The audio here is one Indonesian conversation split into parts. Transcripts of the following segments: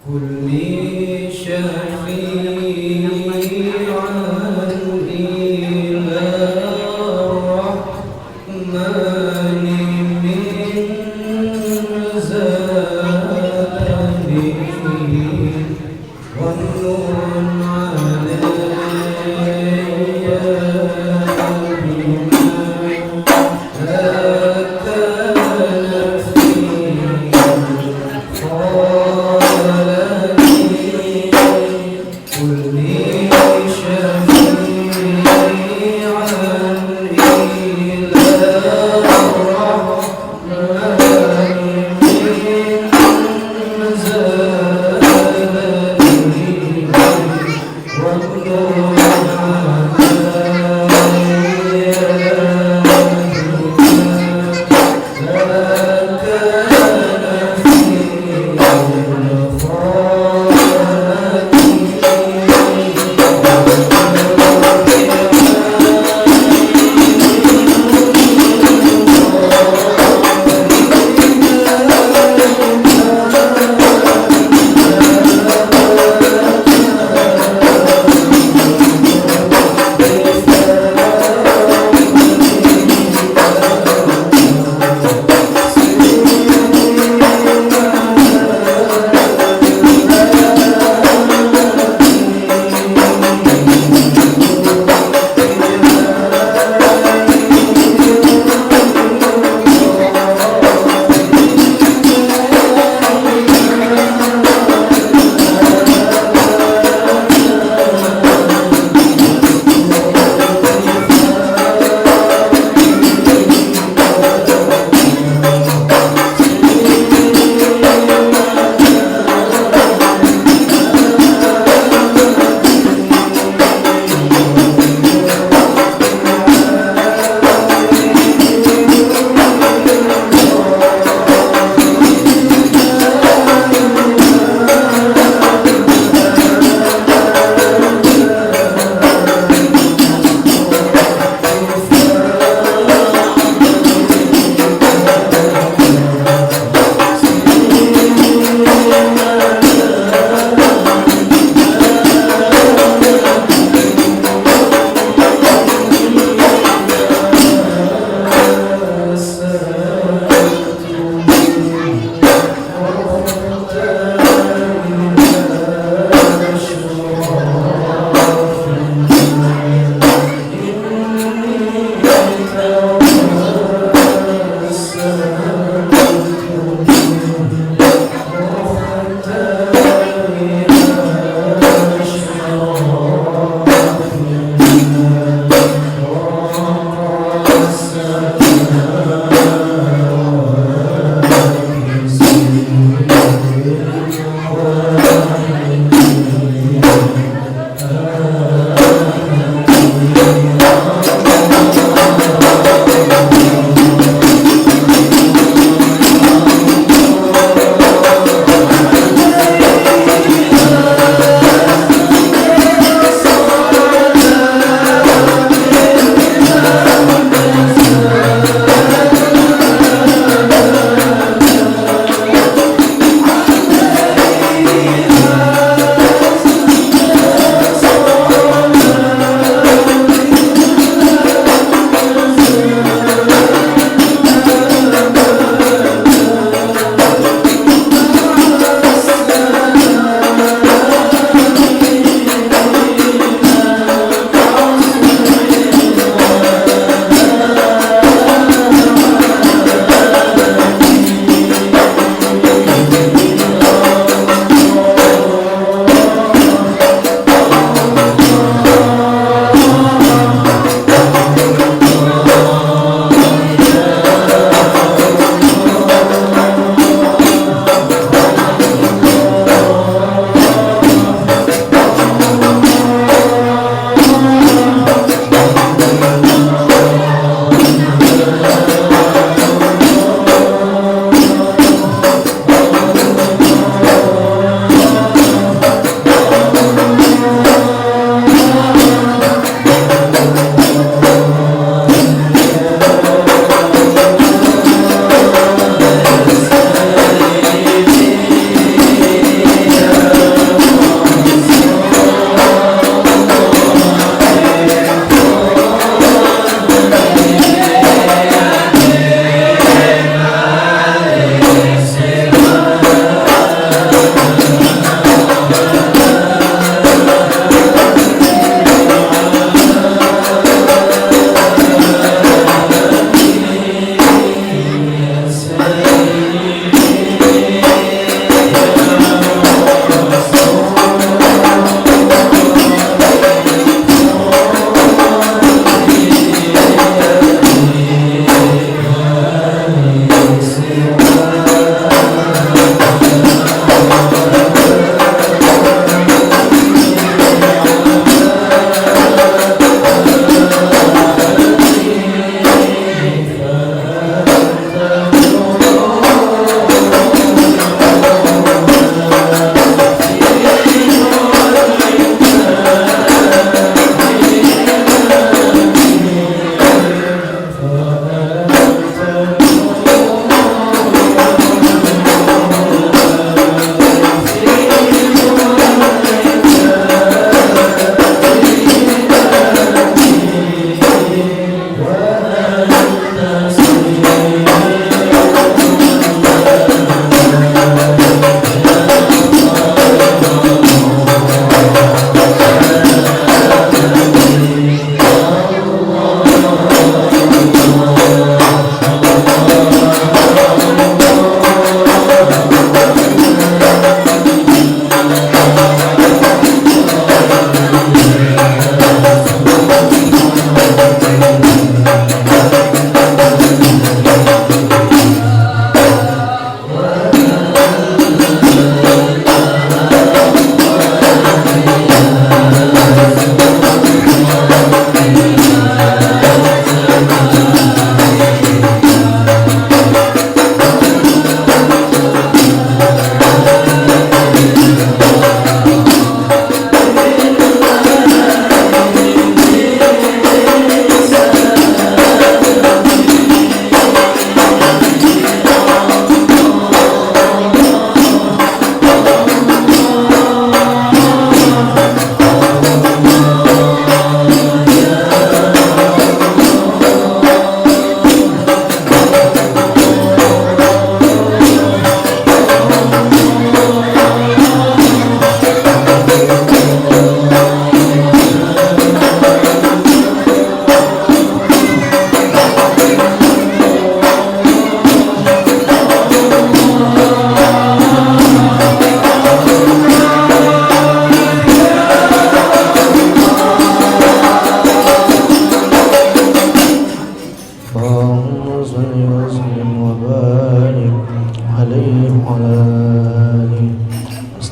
كل شفيعا إلى الرحمن من زاده والنور علي بما كان فيه كل شفيعا إلى الرحمن من زاده والنور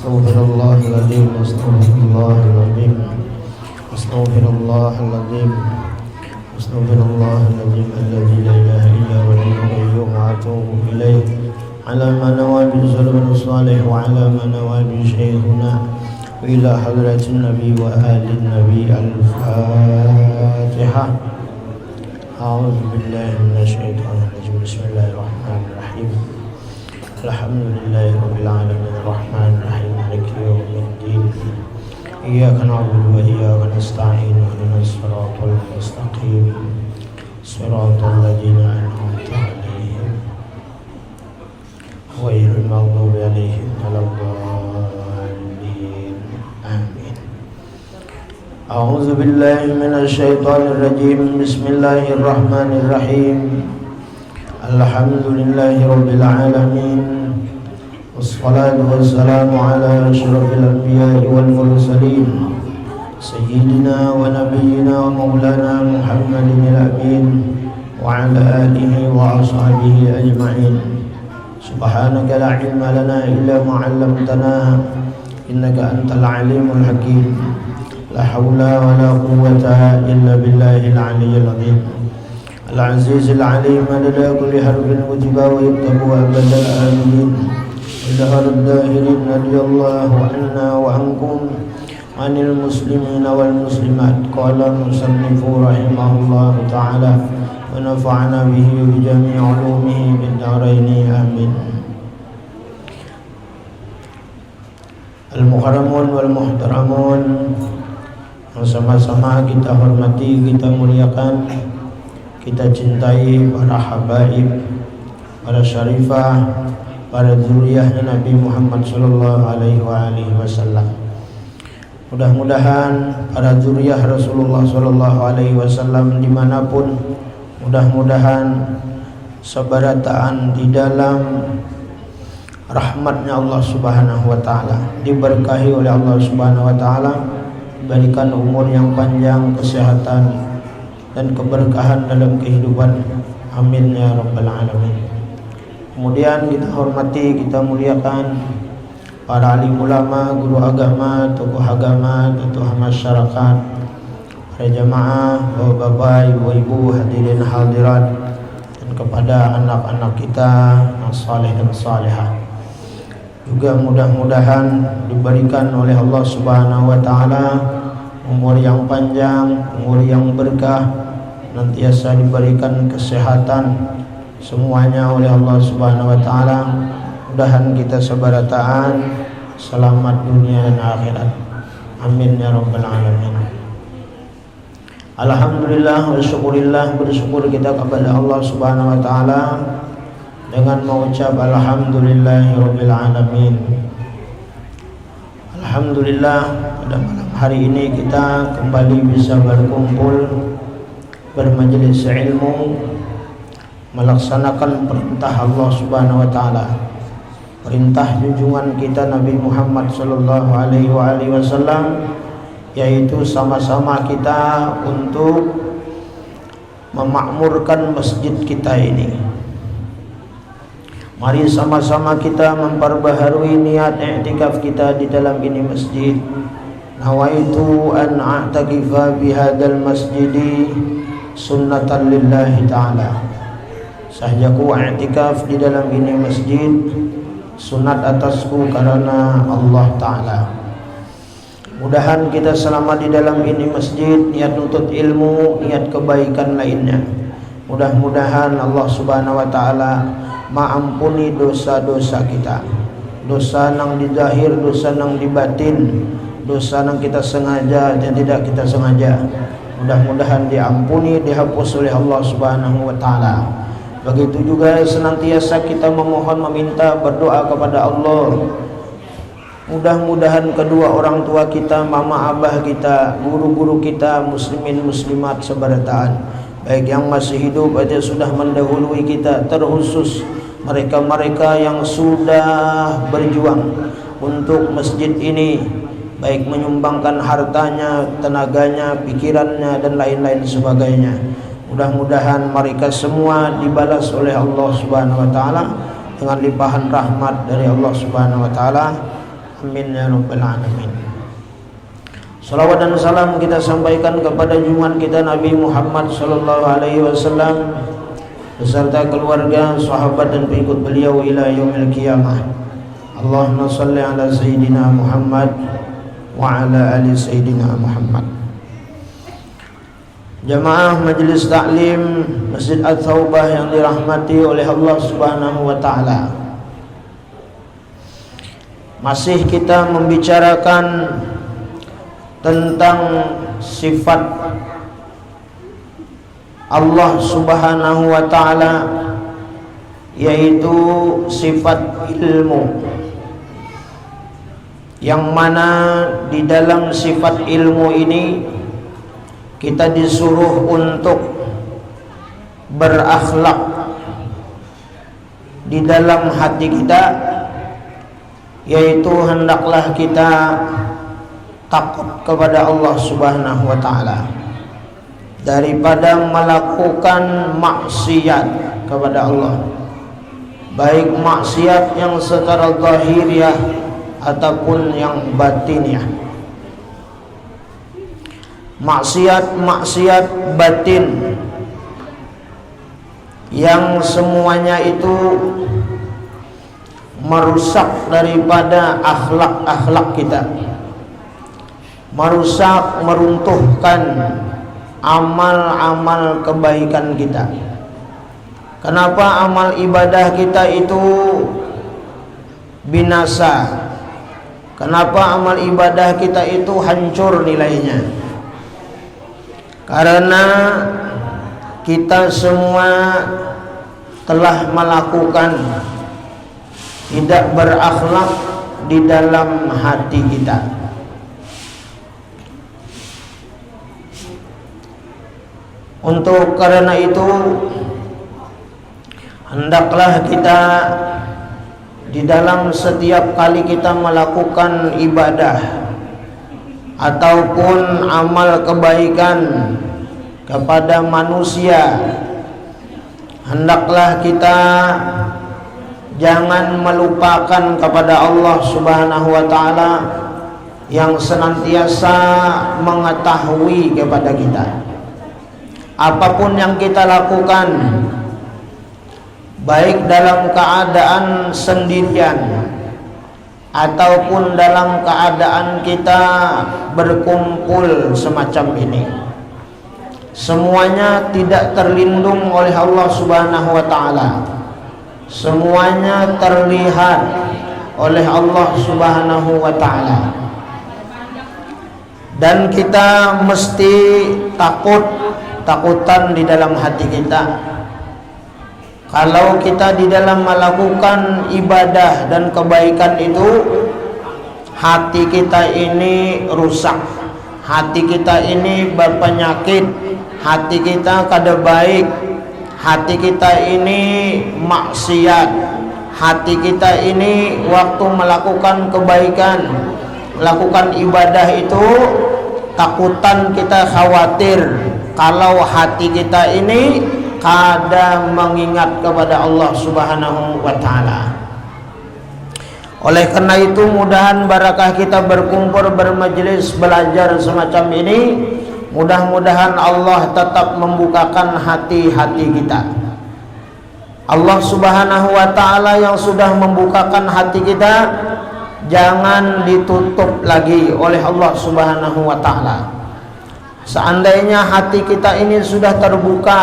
Astaghfirullahaladzim, astaghfirullahaladzim, astaghfirullahaladzim, astaghfirullahaladzim, alladzi la ilaha illa huwal qayyum wa atubu ilaih. Ala ma nawabi sallallahu salih wa ala ma nawabi syekhuna wa ila hadratin nabi wa alin nabi. Al-Fatihah. A'udzu billahi minasyaitonir rajim. Bismillahirrahmanirrahim. Alhamdulillahi rabbil alamin arrahmanir rahim maliki yaumiddin. Iyyaka na'budu wa iyyaka nasta'in ihdinas siratal mustaqim siratal ladzina an'amta 'alaihim ghairil maghdubi 'alaihim waladdallin. Amin. A'udzu billahi minasy syaithanir rajim. Bismillahirrahmanirrahim. Alhamdulillahi rabbil alamin. Wassalatu wassalamu ala asyrafil anbiya'i wal mursalin sayyidina wa nabiyyina wa maulana Muhammadin al-amin wa ala alihi wa ashabihi ajma'in. Subhanaka la ilma lana illa ma 'allamtana innaka antal alimul hakim. La hawla wa la quwwata illa billahil aliyyil azim. Al-Aziz al-Alim adada kulli harfin kutiba wa yuktabu abadal amin. Idhar al-dahirin radiyallahu anna wa ankum anil muslimin wal muslimat. Qala musannifu rahimahullahu ta'ala wa nafa'ana bihi wa bijami' ulumihi bid daraini amin. Al-mukarramun wal muhtaramun, sama-sama kita hormati, kita muliakan, kita cintai para habaib, para syarifah, para zuriyahnya Nabi Muhammad sallallahu alaihi wasallam. Mudah-mudahan para zuriyah Rasulullah sallallahu alaihi wasallam dimanapun, mudah-mudahan sebarataan di dalam rahmatnya Allah subhanahu wa ta'ala, diberkahi oleh Allah subhanahu wa ta'ala, diberikan umur yang panjang, kesehatan dan keberkahan dalam kehidupan. Amin ya rabbal alamin. Kemudian kita hormati, kita muliakan para alim ulama, guru agama, tokoh masyarakat, para jamaah, bapak-bapak, ibu-ibu, hadirin hadirat, dan kepada anak-anak kita yang saleh dan salihah. Juga mudah-mudahan diberikan oleh Allah subhanahu wa ta'ala umur yang panjang, umur yang berkah, nantiasa diberikan kesehatan semuanya oleh Allah subhanahu wa ta'ala. Mudahan kita sebarataan selamat dunia dan akhirat. Amin ya rabbal alamin. Alhamdulillah wa syukurillah, bersyukur kita kepada Allah subhanahu wa ta'ala dengan mengucap alhamdulillahi rabbil alamin. Alhamdulillah, pada malam hari ini kita kembali bisa berkumpul, bermajelis ilmu, melaksanakan perintah Allah subhanahu wa ta'ala, perintah junjungan kita Nabi Muhammad sallallahu alaihi wasallam, yaitu sama-sama kita untuk memakmurkan masjid kita ini. Mari sama-sama kita memperbaharui niat i'tikaf kita di dalam ini masjid. Nawaitu an a'takifa bihadzal masjidi sunnatan lillahi ta'ala. Sahjaku i'tikaf di dalam ini masjid sunat atasku karena Allah ta'ala. Mudahan kita selama di dalam ini masjid niat nuntut ilmu, niat kebaikan lainnya. Mudah-mudahan Allah subhanahu wa ta'ala maampuni dosa-dosa kita, dosa nang di zahir, dosa nang di batin, dosa nang kita sengaja dan tidak kita sengaja. Mudah-mudahan diampuni, dihapus oleh Allah subhanahu wa ta'ala. Begitu juga senantiasa kita memohon, meminta, berdoa kepada Allah. Mudah-mudahan kedua orang tua kita, mama abah kita, guru-guru kita, muslimin muslimat sebarataan, baik yang masih hidup atau sudah mendahului kita, terkhusus mereka-mereka yang sudah berjuang untuk masjid ini, baik menyumbangkan hartanya, tenaganya, pikirannya dan lain-lain sebagainya. Mudah-mudahan mereka semua dibalas oleh Allah Subhanahu wa taala dengan limpahan rahmat dari Allah Subhanahu wa taala. Amin ya rabbal alamin. Salawat dan salam kita sampaikan kepada junjungan kita Nabi Muhammad sallallahu alaihi wasallam beserta keluarga, sahabat dan pengikut beliau ila yaumil qiyamah. Allahumma shalli ala sayyidina Muhammad wa ala ali sayyidina Muhammad. Jamaah Majelis Taklim Masjid At-Taubah yang dirahmati oleh Allah Subhanahu wa taala. Masih kita membicarakan tentang sifat Allah Subhanahu wa taala, yaitu sifat ilmu, yang mana di dalam sifat ilmu ini kita disuruh untuk berakhlak di dalam hati kita, yaitu hendaklah kita takut kepada Allah Subhanahu wa taala daripada melakukan maksiat kepada Allah, baik maksiat yang secara zahiriah ataupun yang batiniah. Maksiat batin yang semuanya itu merusak daripada akhlak kita, merusak, meruntuhkan amal-amal kebaikan kita. Kenapa amal ibadah kita itu binasa? Kenapa amal ibadah kita itu hancur nilainya? Karena kita semua telah melakukan tidak berakhlak di dalam hati kita. Untuk karena itu hendaklah kita di dalam setiap kali kita melakukan ibadah ataupun amal kebaikan kepada manusia, hendaklah kita jangan melupakan kepada Allah Subhanahu wa taala yang senantiasa mengetahui kepada kita. Apapun yang kita lakukan, baik dalam keadaan sendirian ataupun dalam keadaan kita berkumpul semacam ini, semuanya tidak terlindung oleh Allah Subhanahu wa taala. Semuanya terlihat oleh Allah Subhanahu wa taala. Dan kita mesti takutan di dalam hati kita. Kalau kita di dalam melakukan ibadah dan kebaikan itu, hati kita ini rusak, hati kita ini berpenyakit, hati kita kada baik, hati kita ini maksiat, hati kita ini waktu melakukan kebaikan, melakukan ibadah itu, takutan kita khawatir kalau hati kita ini kada mengingat kepada Allah Subhanahu wa taala. Oleh karena itu, mudahan barakah kita berkumpul bermajelis belajar semacam ini, mudah-mudahan Allah tetap membukakan hati-hati kita. Allah Subhanahu wa taala yang sudah membukakan hati kita, jangan ditutup lagi oleh Allah Subhanahu wa taala. Seandainya hati kita ini sudah terbuka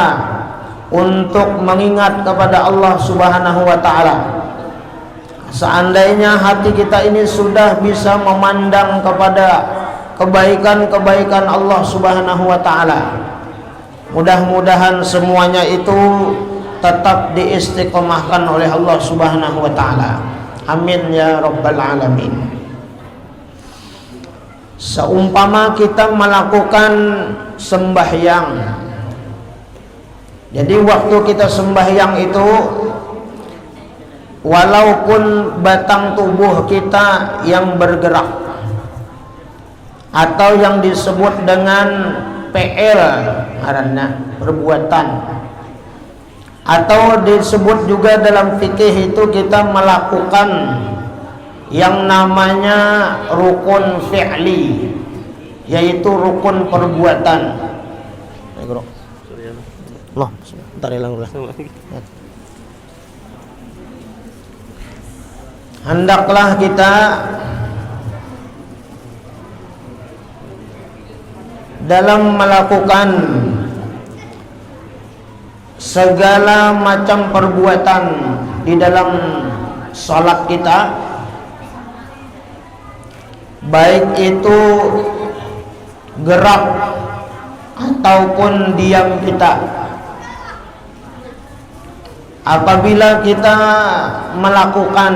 untuk mengingat kepada Allah Subhanahu wa taala, seandainya hati kita ini sudah bisa memandang kepada kebaikan-kebaikan Allah Subhanahu wa taala, mudah-mudahan semuanya itu tetap diistiqomahkan oleh Allah Subhanahu wa taala. Amin ya rabbal alamin. Seumpama kita melakukan sembahyang, jadi waktu kita sembahyang itu, walaupun batang tubuh kita yang bergerak atau yang disebut dengan PL karena perbuatan, atau disebut juga dalam fikih itu kita melakukan yang namanya rukun fi'li, yaitu rukun perbuatan. Loh, bentar hilang ulang. Hendaklah kita dalam melakukan segala macam perbuatan di dalam salat kita, baik itu gerak ataupun diam kita. Apabila kita melakukan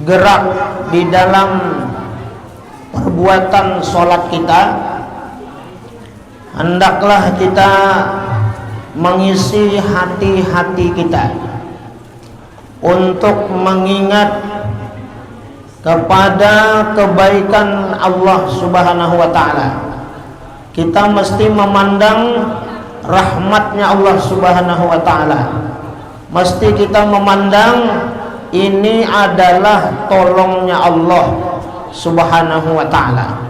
gerak di dalam perbuatan salat kita, hendaklah kita mengisi hati-hati kita untuk mengingat kepada kebaikan Allah Subhanahu wa ta'ala. Kita mesti memandang rahmatnya Allah Subhanahu wa ta'ala. Mesti kita memandang ini adalah tolongnya Allah Subhanahu wa ta'ala.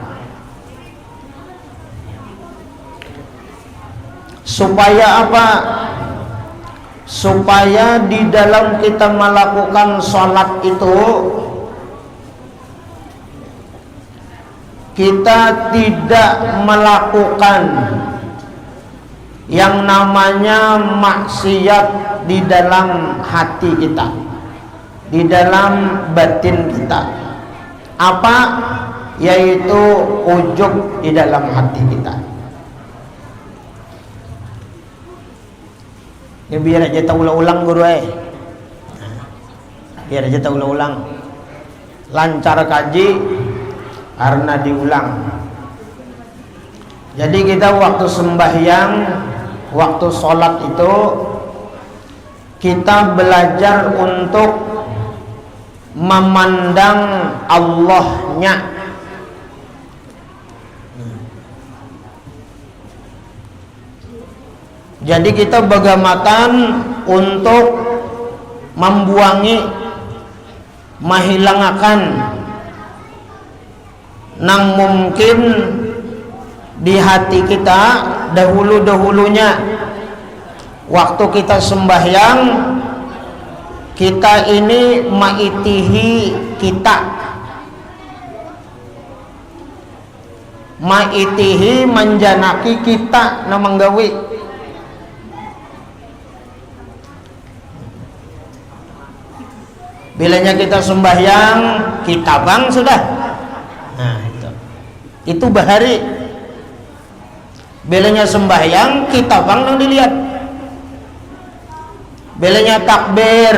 Supaya apa? Supaya di dalam kita melakukan sholat itu kita tidak melakukan yang namanya maksiat di dalam hati kita, di dalam batin kita. Apa? Yaitu ujub di dalam hati kita. Ya, biar aja tak ulang-ulang guru biar aja tak ulang-ulang, lancar kaji karena diulang. Jadi kita waktu sembahyang, waktu sholat itu kita belajar untuk memandang Allahnya. Jadi kita bagamakan untuk membuangi, menghilangkan nang mungkin di hati kita dahulu-dahulunya waktu kita sembahyang, kita ini maitihi kita, maitihi menjanaki kita namanggawi. Bilanya kita sembahyang, kita bang sudah. Nah, itu bahari. Bilanya sembahyang, kita bang nang dilihat. Bilanya takbir,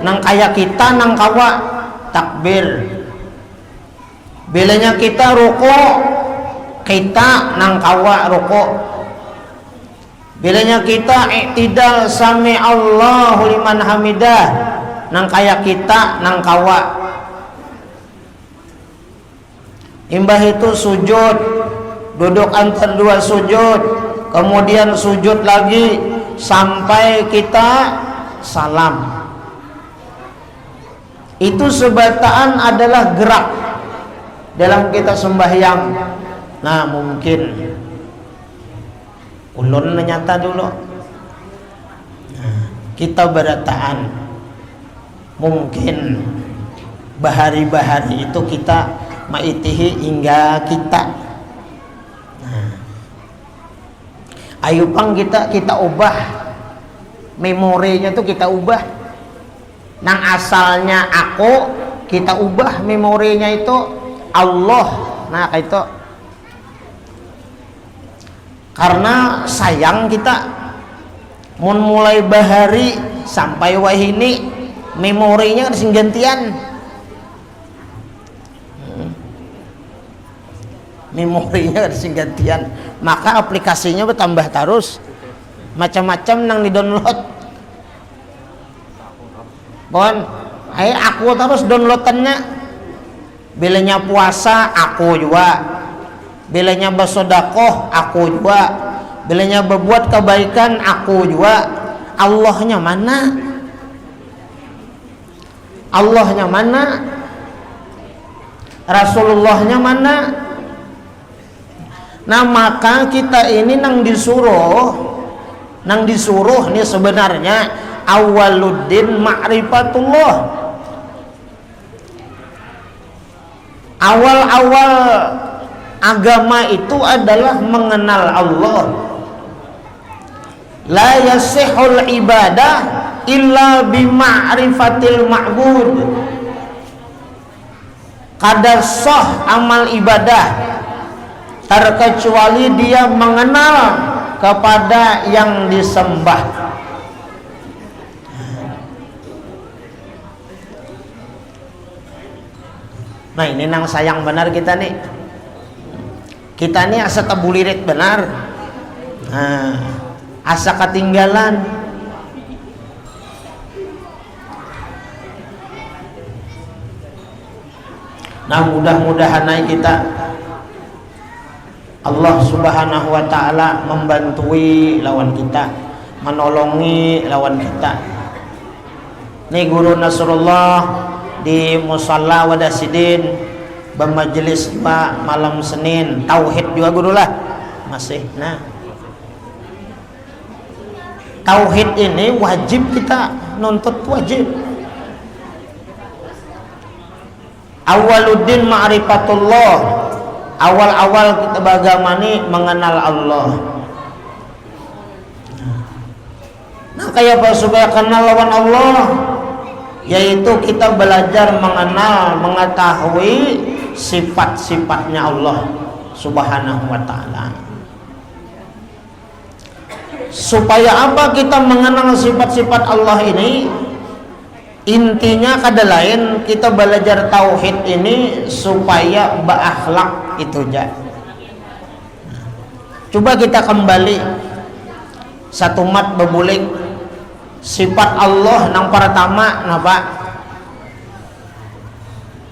nang kaya kita nang kawa takbir. Bilanya kita ruku, kita nang kawa ruku. Bilanya kita iktidal sami Allahu liman hamidah, nang kaya kita nang kawa. Imbah itu sujud, duduk antar dua sujud, kemudian sujud lagi sampai kita salam. Itu sebataan adalah gerak dalam kita sembahyang. Nah, mungkin ulun nyata dulu. Nah, kita berataan mungkin bahari-bahari itu kita maitihi hingga kita. Nah, ayo pang kita ubah memorinya tuh, kita ubah nang asalnya aku, kita ubah memorinya itu Allah. Nah, itu karena sayang kita mun mulai bahari sampai wahini memorinya sing gantian, memorinya sing gantian, maka aplikasinya bertambah terus, macam-macam nang di download. Bon, aku terus downloadannya. Bilanya puasa aku juga, bilanya bersedekah aku juga, bilanya berbuat kebaikan aku juga. Allahnya mana? Allahnya mana? Rasulullahnya mana? Nah maka kita ini nang disuruh nih sebenarnya awaluddin ma'rifatullah. Awal-awal agama itu adalah mengenal Allah. La yasihul ibadah illa bima'rifatil ma'bud. Kada sah amal ibadah terkecuali dia mengenal kepada yang disembah. Nah ini nang sayang benar kita nih. Kita nih asa kebulirit benar. Nah, asa ketinggalan. Nah mudah-mudahan kita Allah subhanahu wa ta'ala membantui lawan kita, menolongi lawan kita. Nih guru Nasrullah di Musalla Wadasidin bermajelis Pak malam Senin tauhid juga guru lah masih. Nah tauhid ini wajib kita nuntut, wajib. Awaluddin ma'rifatullah, awal-awal kita beragama ini mengenal Allah. Nah kayak apa supaya kenal lawan Allah? Yaitu kita belajar mengenal, mengetahui sifat-sifatnya Allah subhanahu wa ta'ala. Supaya apa kita mengenal sifat-sifat Allah ini? Intinya kada lain kita belajar tauhid ini supaya berakhlak itu aja. Coba kita kembali satu mat bebulik sifat Allah nang pertama napa?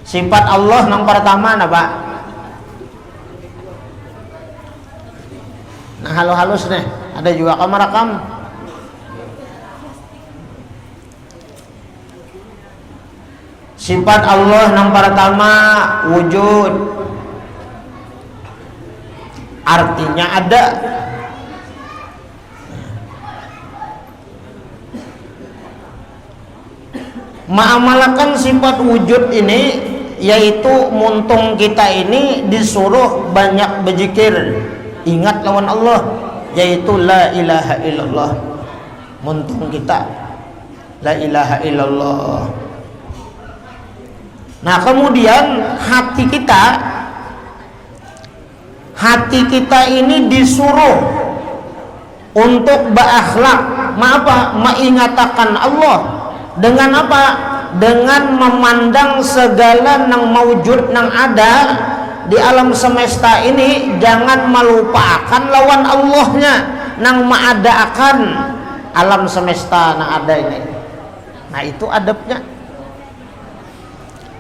Sifat Allah nang pertama napa? Nah halus-halus nih, ada juga kamar-kam. Sifat Allah yang pertama wujud, artinya ada. Mengamalkan sifat wujud ini yaitu muntung kita ini disuruh banyak berzikir, ingat lawan Allah, yaitu la ilaha illallah. Muntung kita la ilaha illallah. Nah kemudian hati kita ini disuruh untuk berakhlak, mengingatakan Allah dengan apa? Dengan memandang segala yang maujud yang ada di alam semesta ini, jangan melupakan lawan Allahnya yang mengadakan alam semesta yang ada ini. Nah itu adabnya.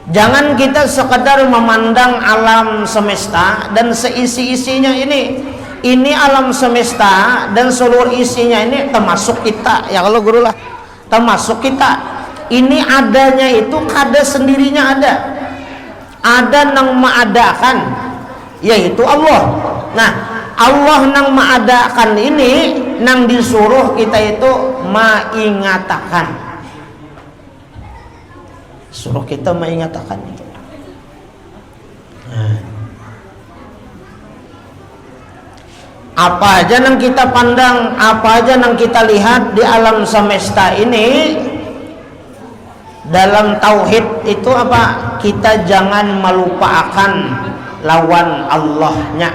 Jangan kita sekadar memandang alam semesta dan seisi-isinya ini. Ini alam semesta dan seluruh isinya ini termasuk kita. Ya kalau guru lah, termasuk kita. Ini adanya itu kada sendirinya ada. Ada yang mengadakan, yaitu Allah. Nah, Allah yang mengadakan ini yang disuruh kita itu mengingatakan. Suruh kita mengingatakan itu. Nah. Apa aja yang kita pandang, apa aja yang kita lihat di alam semesta ini, dalam tauhid itu apa? Kita jangan melupakan lawan Allahnya,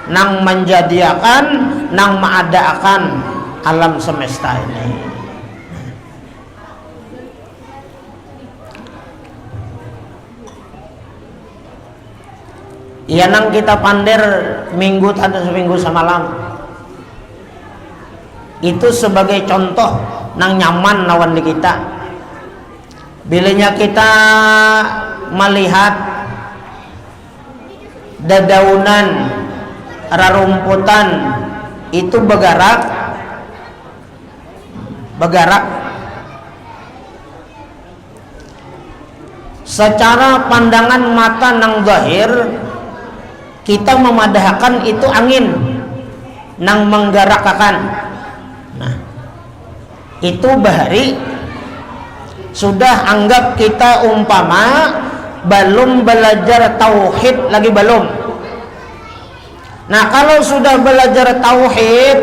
nang menjadikan, nang mengadakan alam semesta ini. Ya nang kita pander minggu tanda seminggu semalam itu sebagai contoh nang nyaman lawan di kita. Bilanya kita melihat dedaunan rarumputan itu bergerak secara pandangan mata nang zahir kita memadahkan itu angin nang menggerakkan. Nah, itu bahari sudah anggap kita umpama belum belajar tauhid lagi belum. Nah, kalau sudah belajar tauhid,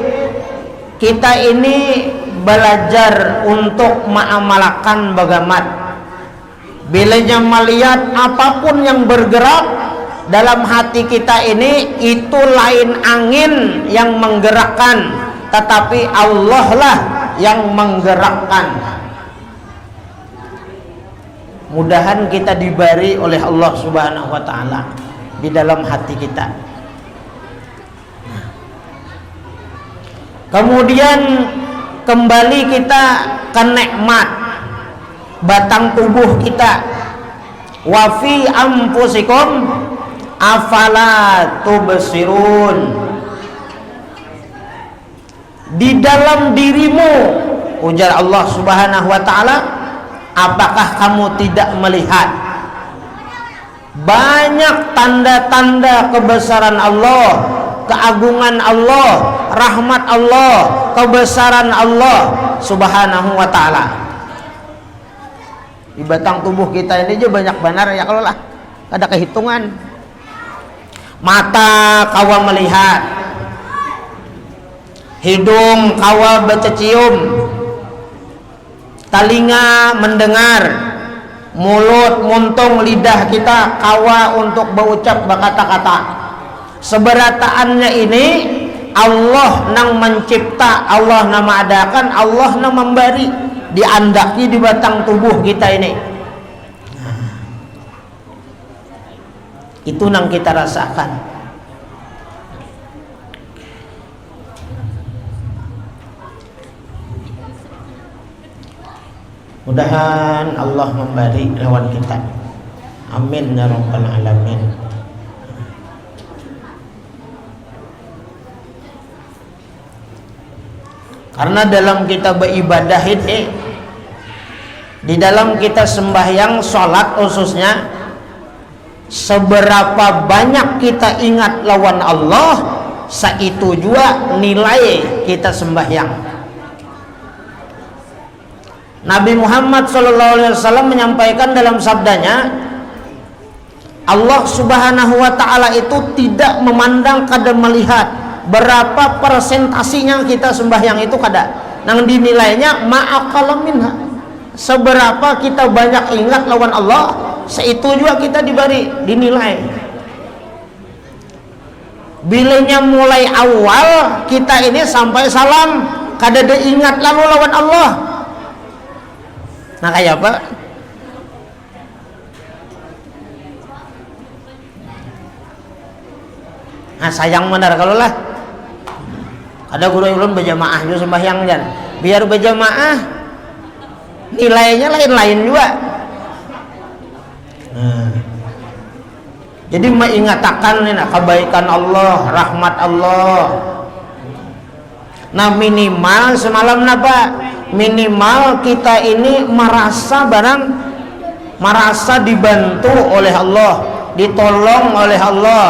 kita ini belajar untuk mengamalkan bagaimana bilanya melihat apapun yang bergerak dalam hati kita ini, itu lain angin yang menggerakkan, tetapi Allah lah yang menggerakkan. Mudahan kita diberi oleh Allah Subhanahu wa taala di dalam hati kita. Kemudian kembali kita ke nikmat batang tubuh kita. Wa fi anfusikum afala tubsirun. Di dalam dirimu, ujar Allah Subhanahu wa taala, apakah kamu tidak melihat banyak tanda-tanda kebesaran Allah, keagungan Allah, rahmat Allah, kebesaran Allah Subhanahu wa taala. Di batang tubuh kita ini aja banyak benar ya, kalau lah ada kehitungan. Mata kawa melihat, hidung kawa bercium, telinga mendengar, mulut muntung, lidah kita kawa untuk berucap berkata-kata. Seberataannya ini Allah nang mencipta, Allah nang mengadakan, Allah nang memberi, diandaki di batang tubuh kita ini. Itu nang kita rasakan. Mudahan Allah memberi lawan kita. Amin ya rabbal alamin. Karena dalam kita beribadah ini, di dalam kita sembahyang sholat khususnya, seberapa banyak kita ingat lawan Allah, seitu juga nilai kita sembahyang. Nabi Muhammad SAW menyampaikan dalam sabdanya, Allah Subhanahu wa ta'ala itu tidak memandang kada melihat berapa persentasinya kita sembahyang itu kada, nang dinilainya ma'aqala minha. Seberapa kita banyak ingat lawan Allah, seitu juga kita diberi dinilai. Bilanya mulai awal kita ini sampai salam kada ada ingat lalu lawan Allah. Nah kayak apa? Nah sayang benar kalau lah ada guru ulun berjamaah juga sembahyang jan, biar berjamaah nilainya lain-lain juga. Jadi mengatakan kebaikan Allah, rahmat Allah. Nah minimal semalam napa? Minimal kita ini merasa dibantu oleh Allah, ditolong oleh Allah.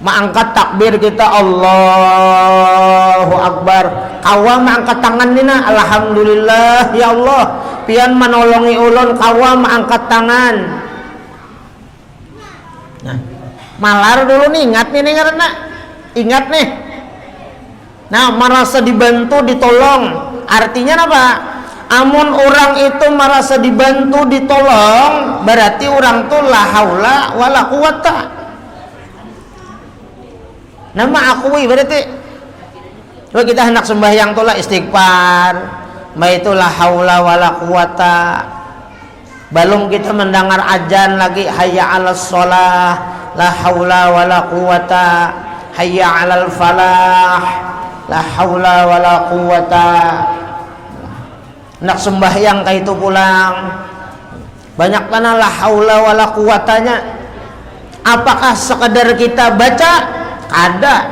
Mengangkat takbir kita Allahu Akbar, kawa mengangkat tangan nina alhamdulillah ya Allah, pian menolongi ulun, kawa mengangkat tangan. Nah malar dulu nih, ingat nih karena ingat nih. Nah merasa dibantu, ditolong, artinya apa? Amun orang itu merasa dibantu, ditolong, berarti orang tuh la haula wala quwata. Nama akui berarti kalau kita hendak sembahyang tuh lah istighfar, itu la haula wala quwata. Belum kita mendengar ajan lagi hayya 'alas shalah, la haula wala quwata, hayya 'alal falah, la haula wala quwata. Hendak sembahyang kayak itu pulang banyak mana la haula wala quwatanya. Apakah sekedar kita baca? Ada.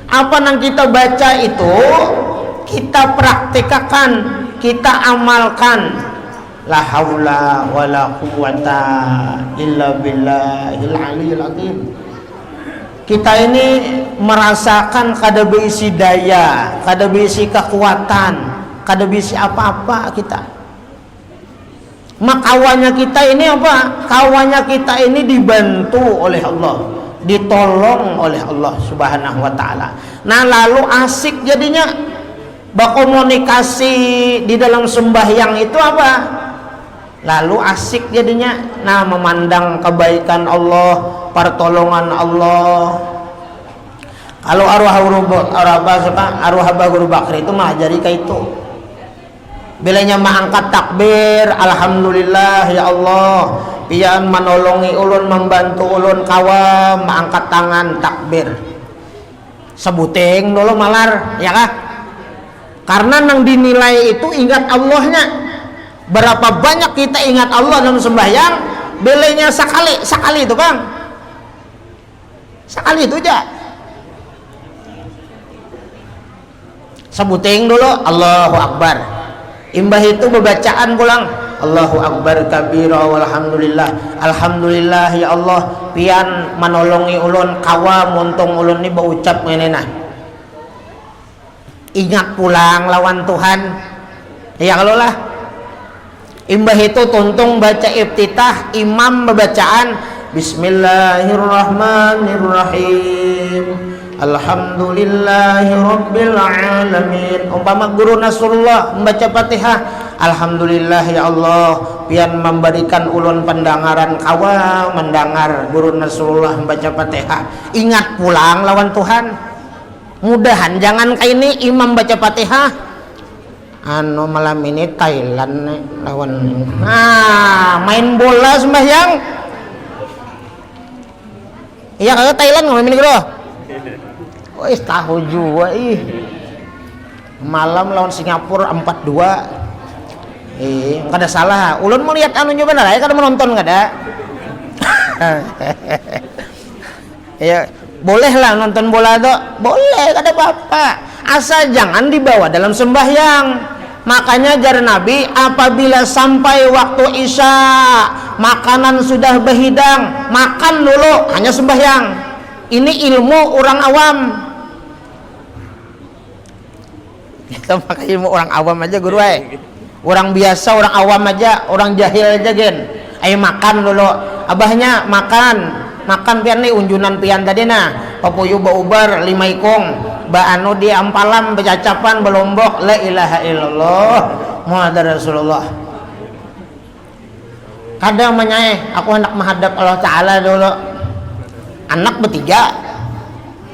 Apa yang kita baca itu kita praktikkan, kita amalkan. La haula wala quwata illa billahil aliyil azim. Kita ini merasakan kada berisi daya, kada berisi kekuatan, kada berisi apa-apa kita. Makawannya kita ini apa? Kawannya kita ini dibantu oleh Allah, ditolong oleh Allah Subhanahu wa taala. Nah, lalu asik jadinya berkomunikasi di dalam sembahyang itu apa? Lalu asik jadinya, nah memandang kebaikan Allah, pertolongan Allah. Kalau arwah Guru Bakri itu mah jadi kayak itu. Bilanya mah angkat takbir, alhamdulillah ya Allah, pian menolongi ulun, membantu ulun kawam, angkat tangan takbir. Sebuting dulu malar, ya kah? Karena nang dinilai itu ingat Allahnya. Berapa banyak kita ingat Allah dalam sembahyang, bilanya sekali itu bang, sekali itu aja. Sebuting dulu Allahu Akbar, imbah itu bebacaan pulang Allahu Akbar kabira walhamdulillah, alhamdulillah ya Allah pian menolongi ulun kawam untung ulun ni berucap menena. Ingat pulang lawan Tuhan, ya kalau lah. Imbah itu tuntung baca iftitah, imam bacaan Bismillahirrahmanirrahim, alhamdulillahi rabbil alamin. Umpama guru Nasrullah membaca Fatihah, alhamdulillah ya Allah pian memberikan ulun pendengaran kawa mendengar guru Nasrullah membaca Fatihah. Ingat pulang lawan Tuhan. Mudahan jangan kayak ini imam baca Fatihah malam ini Thailand lawan main bola sembahyang. Iya kagak Thailand ngomongin gitu. Wih tahu juga malam lawan Singapura 4-2. Kada salah. Ulun mau lihat anunya benar ya, kada menonton kada. Ya boleh lah nonton bola tuh, boleh kada apa-apa, asal jangan dibawa dalam sembahyang. Makanya jar Nabi, apabila sampai waktu Isya makanan sudah berhidang, makan dulu, hanya sembahyang. Ini ilmu orang awam. Kita pakai ilmu orang awam aja guru. Orang biasa, orang awam aja, orang jahil aja gen. Ayo makan dulu. Abahnya makan pian nih unjunan pian tadi nah. Papuyu baubar 5 ikung. Ba anu di ampalam becacapan belombok la ilaha illallah Muhammad Rasulullah. Kadang menyai aku hendak menghadap Allah Ta'ala dulu. Anak bertiga.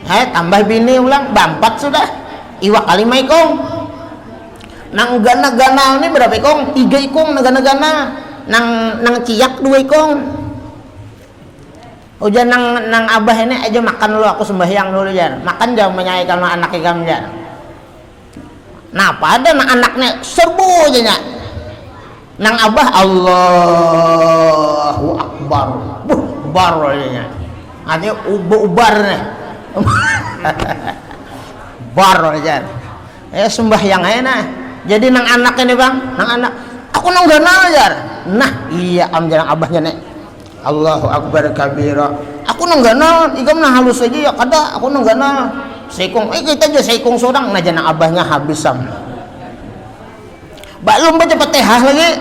Tambah bini ulang berempat sudah. Iwak kali 5 ikung. Nang gana-gana ini berapa ikung? 3 ikung nagana-gana. Nang ciyak 2 ikung. Ujan nang abah ini aja makan dulu, aku sembahyang dulu jar. Makan jauh menyai kalau anak ikam jar. Nah pada nang anaknya serbu aja nya. Nang abah Allahu Akbar. Bar aja nya. Artinya ubar nih. Bar aja. Sembahyang aja nah. Jadi nang anak ini bang, nang anak. Aku nang gana jar. Nah iya am jarang abahnya nih. Allahu Akbar kabira. Aku nenggana, ikam nah halus aja ya kada. Aku nenggana seikung. Kita aja seikung seorang. Nah jana abahnya habis sam. Belum baca Fatihah lagi.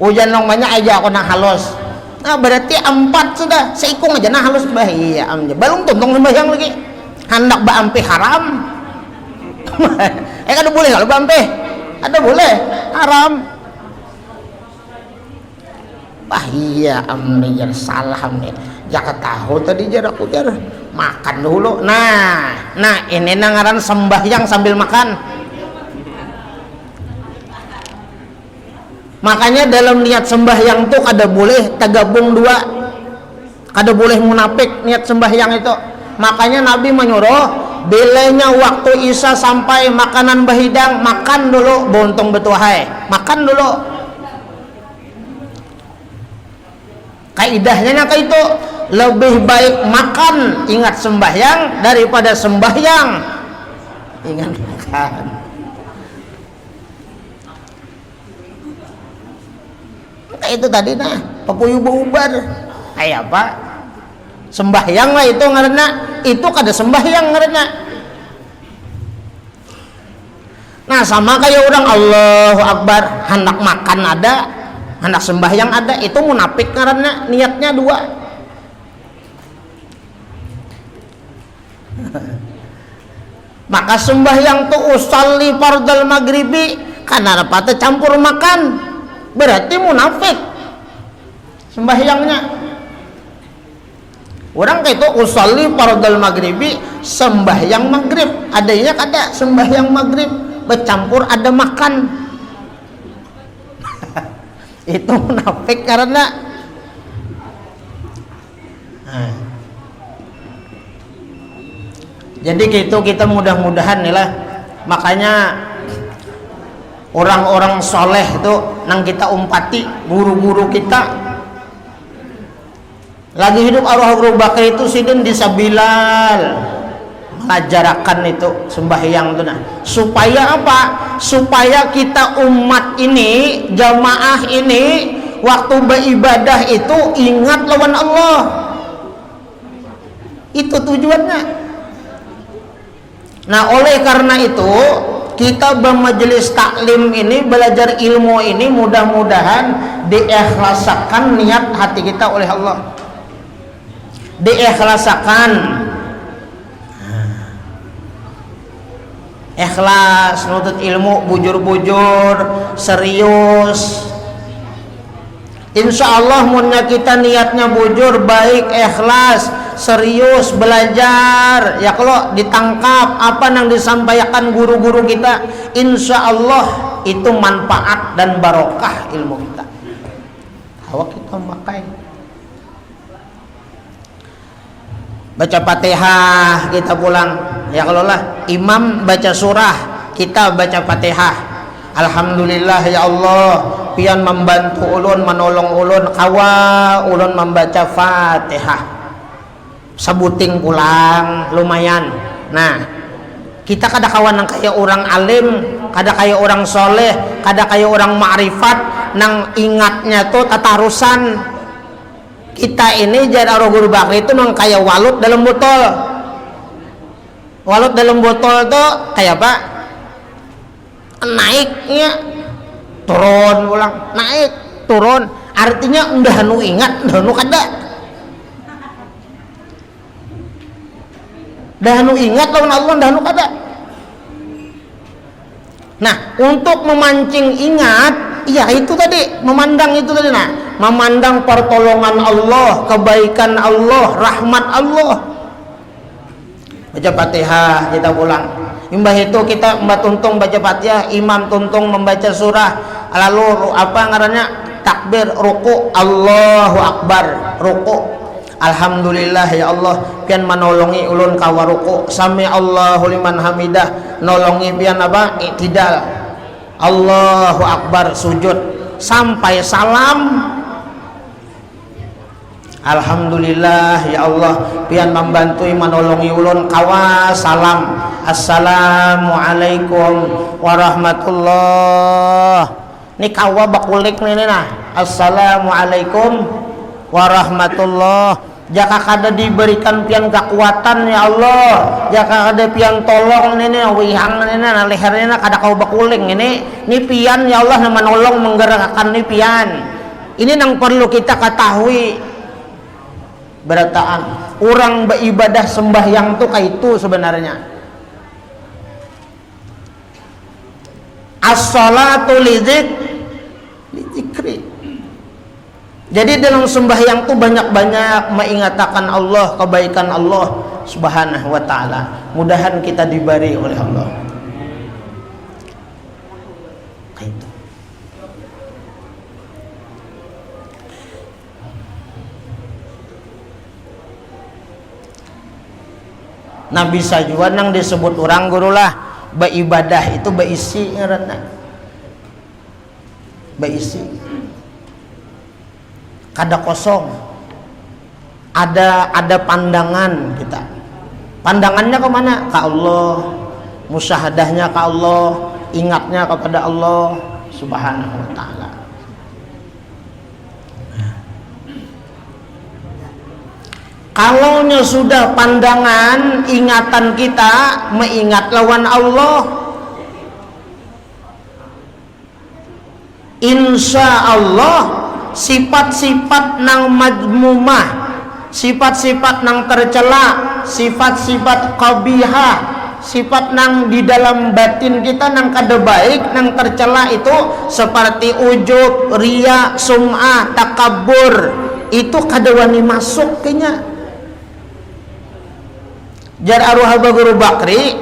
Ujan nong banyak aja aku nah halus. Nah berarti 4 sudah. Seikung aja nah halus bah. Iya amnya. Belum tuntung sembahyang lagi. Hendak bampe haram. Kada boleh kalau bampe. Ada boleh haram. Iya amni jar salah amni. Jangan tahu tadi jar aku jar makan dulu. Nah ini nangaran sembahyang sambil makan. Makanya dalam niat sembahyang tuh kada boleh tergabung 2. Kada boleh munafik niat sembahyang itu. Makanya Nabi menyuruh bilanya waktu Isya sampai makanan berhidang makan dulu bontong betuhai. Makan dulu. Kaidahnya nyaka itu lebih baik makan ingat sembahyang daripada sembahyang ingat makan. Nah, itu tadi nah papuyu bubar kayak apa sembahyang lah itu ngaranna, itu kada sembahyang ngaranna. Nah sama kayak orang Allahu Akbar hendak makan ada, hendak sembahyang ada, itu munafik ngaranna, niatnya dua. Maka sembahyang tuh usalli fardal maghribi karena apa campur makan, berarti munafik sembahyangnya. Orang kayak itu usalli fardal maghribi sembahyang maghrib, adanya kada sembahyang maghrib bercampur ada makan. Itu munafik karena jadi gitu kita mudah-mudahan nih lah. Makanya orang-orang soleh itu nang kita umpati, guru-guru kita lagi hidup arwah guru bakri itu sidin bisa Bilal mengajarkan itu sembahyang itu nah. Supaya apa? Supaya kita umat ini, jamaah ini waktu beribadah itu ingat lawan Allah. Itu tujuannya. Nah oleh karena itu kita bermajelis taklim ini, belajar ilmu ini, mudah-mudahan diikhlasakan niat hati kita oleh Allah, diikhlasakan, ikhlas nutut ilmu, bujur-bujur, serius. Insya Allah munnya kita niatnya bujur, baik, ikhlas, serius, belajar ya, kalau ditangkap apa yang disampaikan guru-guru kita, insya Allah itu manfaat dan barokah ilmu kita. Hawa kita pakai baca Fatihah kita pulang ya, kalau lah imam baca surah kita baca Fatihah. Alhamdulillah ya Allah pian membantu ulun, menolong ulun, kawa ulun membaca Fatihah, sebuting pulang lumayan. Nah kita kada kawan nang kayak orang alim, kada kayak orang soleh, kada kayak orang ma'rifat nang ingatnya tuh tatarusan. Kita ini jadi arwah guru bakri itu nang kayak walut dalam botol. Walut dalam botol tuh kayak apa? Naiknya turun pulang, naik turun, artinya udah nu ingat, udah nu kada. Dahanu ingat lawan Allah, dahanu kada. Nah untuk memancing ingat, ya itu tadi, memandang itu tadi, nah memandang pertolongan Allah, kebaikan Allah, rahmat Allah. Baca Fatihah kita pulang. Imbah itu kita mbak tuntung baca Fatihah, imam tuntung membaca surah, lalu apa ngarannya takbir, ruku, Allahu Akbar, ruku. Alhamdulillah ya Allah pian menolongi ulun kawa ruku, sami Allahu liman hamidah, nolongi pian apa i'tidal, Allahu Akbar, sujud sampai salam. Alhamdulillah ya Allah pian membantu menolongi ulun kawa salam, assalamualaikum warahmatullah. Ini kawa bakulik nih nah, assalamualaikum warahmatullah. Jaka kada diberikan pian kekuatan ya Allah, jaka kada pian tolong ini wihang ini nah lehernya kada kau bakuling ini pian ya Allah yang menolong menggerakkan ini pian. Ini yang perlu kita ketahui. Berataan orang beribadah sembahyang tuh kayak itu sebenarnya. As-salatu lidzikri. Jadi dalam sembahyang tuh banyak-banyak mengingatkan Allah, kebaikan Allah Subhanahu wa taala. Mudahan kita diberi oleh Allah. Kayak itu. Nah bisa juga nang disebut orang guru lah beribadah itu berisi ngaranna, berisi, kada kosong, ada pandangan kita. Pandangannya kemana? Ke Allah, musyahadahnya ke Allah, ingatnya kepada Allah Subhanahu wa taala. Kalaunya sudah pandangan ingatan kita mengingat lawan Allah, insya Allah sifat-sifat nang madmumah, sifat-sifat nang tercela, sifat-sifat qabihah, sifat nang di dalam batin kita nang kada baik, nang tercela itu seperti ujub, riya, sum'ah, takabur, itu kada wani masuk kenya. Jar arwah Guru Bakri,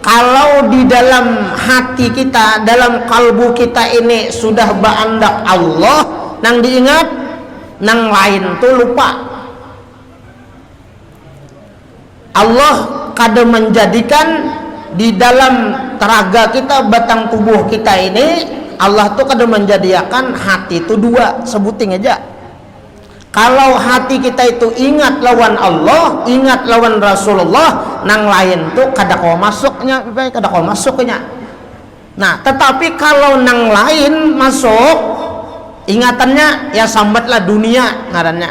kalau di dalam hati kita, dalam kalbu kita ini sudah baandak Allah, nang diingat, nang lain tuh lupa. Allah kada menjadikan di dalam teraga kita, batang tubuh kita ini, Allah tuh kada menjadikan hati itu dua, sebuting aja. Kalau hati kita itu ingat lawan Allah, ingat lawan Rasulullah, nang lain tuh kada kau masuknya, kada kau masuknya. Nah, tetapi kalau nang lain masuk, ingatannya ya sambatlah dunia ngarannya.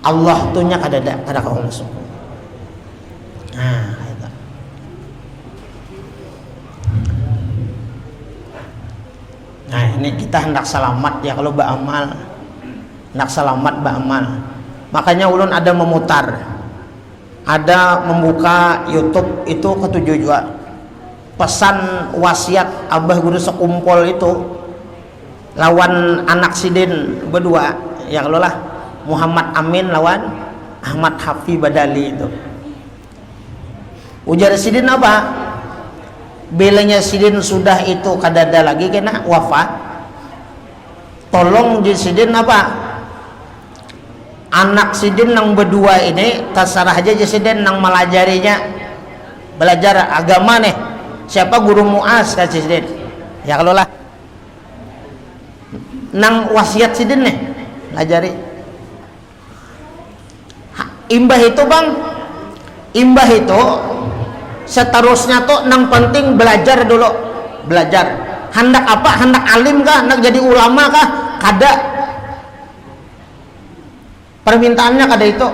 Allah tuh nya kada kau masuk. Nah, itu. Nah, ini kita hendak selamat ya kalau beramal, hendak selamat beramal. Makanya ulun ada memutar, ada membuka YouTube itu ketujuh juga pesan wasiat Abah Guru Sekumpul itu lawan anak sidin berdua ya kalau lah Muhammad Amin lawan Ahmad Hafi Badali itu. Ujar sidin apa? Belanya sidin sudah itu kadada lagi kena wafat, tolong di sidin apa anak sidin nang berdua ini terserah aja di sidin nang melajarinya, belajar agama nih siapa guru muas kan sidin ya kalau lah nang wasiat sidin nih pelajari imbah itu bang, imbah itu seterusnya tuh nang penting belajar dulu, belajar. Hendak apa? Hendak alim kah? Hendak jadi ulama kah? Kada. Permintaannya kada itu.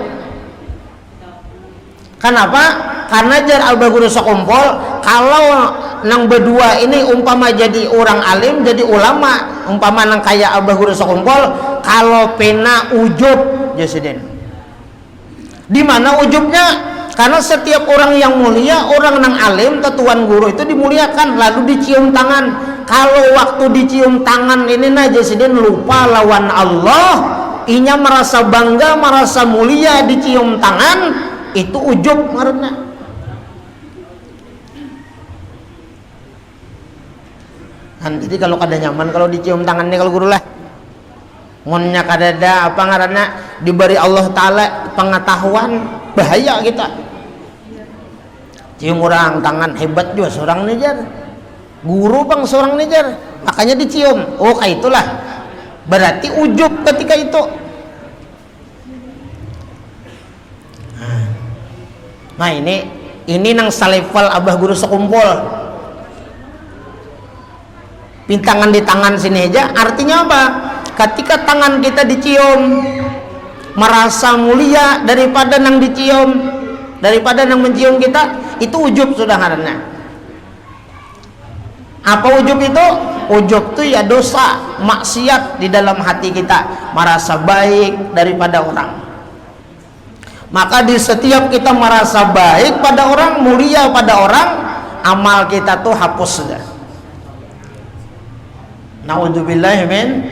Kenapa? Karena jar Abah Guru Sekumpul, kalau nang berdua ini umpama jadi orang alim, jadi ulama, umpama nang kayak Abah Guru Sekumpul, kalau pena ujub jasiden. Di mana ujubnya? Karena setiap orang yang mulia, orang nang alim, tetuan guru itu dimuliakan, lalu dicium tangan. Kalau waktu dicium tangan ini aja sidin lupa lawan Allah, inya merasa bangga, merasa mulia dicium tangan, itu ujub karena. Jadi kalau kada nyaman kalau dicium tangannya kalau guru lah, monnya kada ada apa ngaranna diberi Allah Taala pengetahuan, bahaya kita. Cium orang tangan hebat juga seorang nejar, guru bang seorang nejar, makanya dicium. Oh kayak itulah, berarti ujub ketika itu. Nah ini nang salefal Abah Guru Sekumpul. Pintangan di tangan sini aja, artinya apa? Ketika tangan kita dicium, merasa mulia daripada nang dicium, daripada nang mencium kita. Itu ujub sudah karena apa ujub itu? Ujub itu ya dosa, maksiat di dalam hati kita, merasa baik daripada orang. Maka di setiap kita merasa baik pada orang, mulia pada orang, amal kita tuh hapus sudah. Naudzubillah min.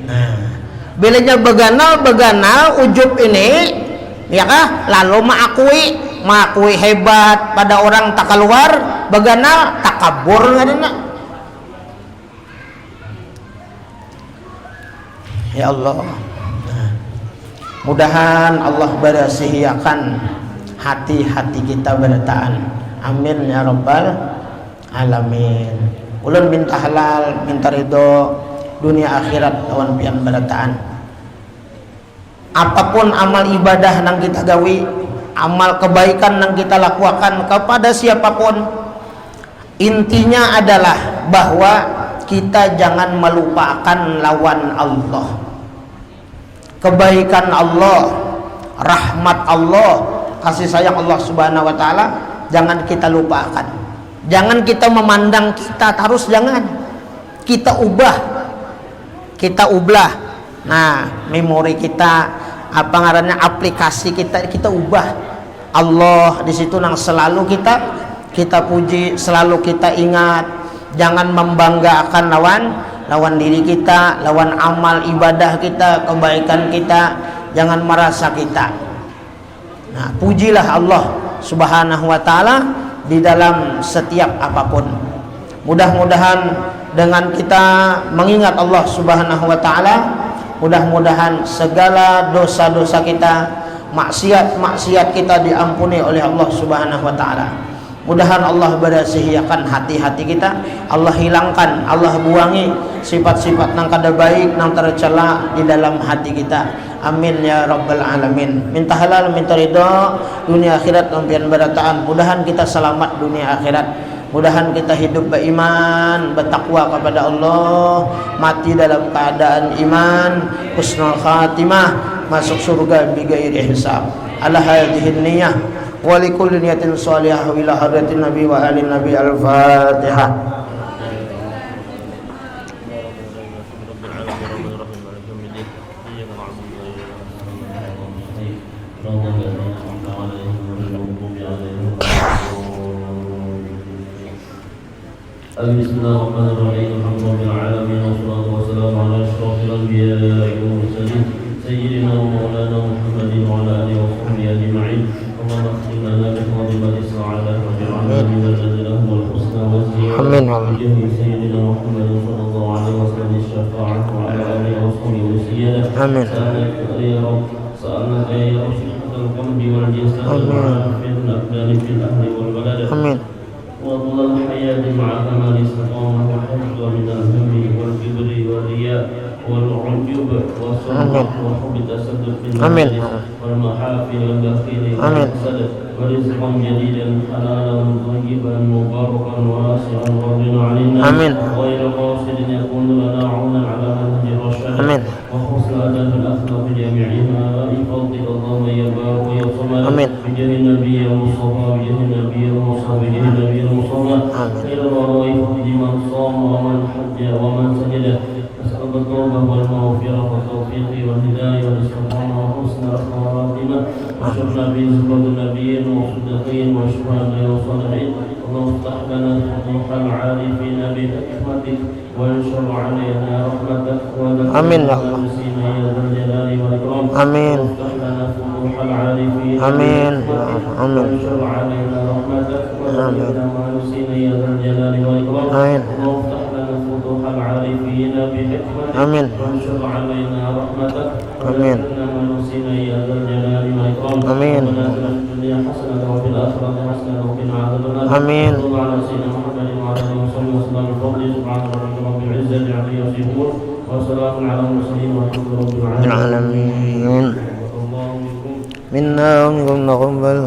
Nah, bilanya beganal ujub ini ya kah lalu mengakui hebat pada orang tak keluar, beganal takabur ngadana. Ya Allah, mudahan Allah berasihiakan hati-hati kita bertaan. Amin ya rabbal alamin. Ulun minta halal, minta ridho dunia akhirat lawan pian bertaan. Apapun amal ibadah nang kita gawi, amal kebaikan yang kita lakukan kepada siapapun, intinya adalah bahwa kita jangan melupakan lawan Allah. kebaikan Allah, rahmat Allah, kasih sayang Allah Subhanahu wa taala jangan kita lupakan. Jangan kita memandang kita terus, jangan. Kita ubah. Nah, memori kita, apa ngarannya, aplikasi kita ubah. Allah di situ nang selalu kita puji, selalu kita ingat. Jangan membanggakan lawan diri kita, lawan amal ibadah kita, kebaikan kita. Jangan merasa kita. Nah, pujilah Allah Subhanahu wa taala di dalam setiap apapun. Mudah-mudahan dengan kita mengingat Allah Subhanahu wa taala, mudah-mudahan segala dosa-dosa kita, maksiat-maksiat kita diampuni oleh Allah Subhanahu wa taala. Mudahan Allah berasihiakan hati-hati kita, Allah hilangkan, Allah buangi sifat-sifat nang kada baik, nang tercela di dalam hati kita. Amin ya rabbal alamin. Minta halal, minta ridha dunia akhirat lampian berataan. Mudahan kita selamat dunia akhirat. Mudahan kita hidup beriman, bertakwa kepada Allah, mati dalam keadaan iman, husnul khatimah, masuk surga bighairi hisab. Ala hadhihi niyyah wa likulli niyatin shalihah ila hadratin nabi wa alin nabi. Al-Fatihah. Bismillahirrahmanirrahim. Alhamdulillahirabbil alamin wassalatu wassalamu ala asyrofil anbiya'i wal mursalin sayyidina wa maulana Muhammadin wa ala alihi wa sahbihi ajma'in. Allahumma ighfir lana bi fadlika as-sa'adah wa ij'alna min alladhina humul husna wa ziyada. Amin. Bi sayyidina Muhammadin sallallahu alaihi wasallam syafa'ah wa ala alihi wa sahbihi wa ziyada. Amin. Sa'alna ya rasul qalbi wal jasad wa fil abdani fil ahli wal balad. Amin. وطول الحياة مع كمال استقامة وحفظ من الهم والكبر والرياء والعجب والسمع وحب التسدد في المال والمحافل والبخيل والحسد ورزقا جديدا حلالا طيبا مباركا واسعا وغنى عن الناس غير قاصد يكون لنا عونا على منهج الرشاد وحسن أداء الأخلاق جميعها بفضل اللهم يا بار يا صمد بجاه النبي المصطفى بجاه النبي المصطفى بجاه النبي المصطفى خير الوظائف لمن صام ومن حج ومن سجد. أسأل التوبة والمغفرة والتوفيق والهداية والاستقامة وحسن الخواتمة وشرنا في زبد النبيين والصديقين والشهداء والصالحين. اللهم افتح لنا فتوح العارفين بحكمتك وانشر علينا رحمتك آمين يا الله. يا ذا الجلال والإكرام. آمين. افتح لنا فتوح العارفين آمين. وانشر علينا رحمتك وذكرنا ما نسينا يا ذا الجلال والإكرام. آمين. اللهم افتح لنا فتوح العارفين بحكمتك آمين. وانشر علينا رحمتك آمين. وذكرنا ما نسينا يا ذا الجلال والإكرام. آمين. ربنا آتنا في الدنيا حسنة وفي الآخرة حسنة وقنا عذاب النار. آمين. صلى الله على سيدنا محمد وعلى آله وصحبه وسلم بفضل سبحان ربك رب العزة عما يصفون وسلام على المرسلين والحمد لله رب العالمين. منا ومنكم تقبل.